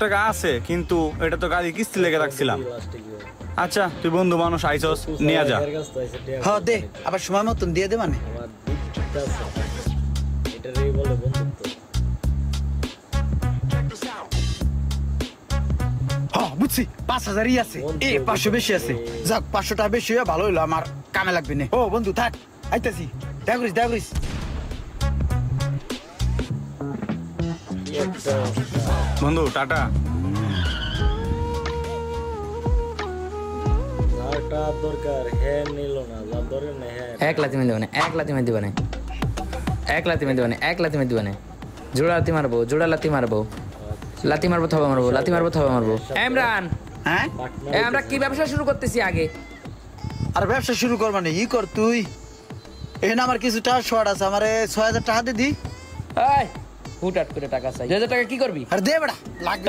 টাকা আছে, কিন্তু এটা তো গাড়ি কিস্তি লেগে রাখছিলাম। আচ্ছা তুই বন্ধু মানুষ আইছস, নিয়ে যা। হ্যাঁ দে, আবার সময় মতন দিয়ে দে মানে। হ্যাঁ বুঝছি, 5,000ই আছে। 500 বেশি আছে। যাক 500 টাকা বেশি হয়ে ভালো হইলো, আমার কামে লাগবে না। ও বন্ধু থাক, আইতাছি। দেখা করিস। বন্ধু টাটা। দরকার হ্যাঁ নিল না, যার দরকার নেই হ্যাঁ। এক লাথি মেরে দিবানে, এক লাথি মেরে দিবানে, এক লাথি মেরে দিবানে, এক লাথি মেরে দিবানে। জোড়া লাথি মারবো, জোড়া লাথি মারবো, লাথি মারবো থবা মারবো, লাথি মারবো থবা মারবো। ইমরান, হ্যাঁ আমরা কি ব্যবসা শুরু করতেছি আগে? আর ব্যবসা শুরু কর মানে ই কর তুই। এখানে আমার কিছু টাকা শর্ট আছে, আমার 6,000 টাকা দিয়ে দি। এই হুটহাট করে টাকা চাই। 2,000 টাকা কি করবি? আর দে বেড়া লাগবে।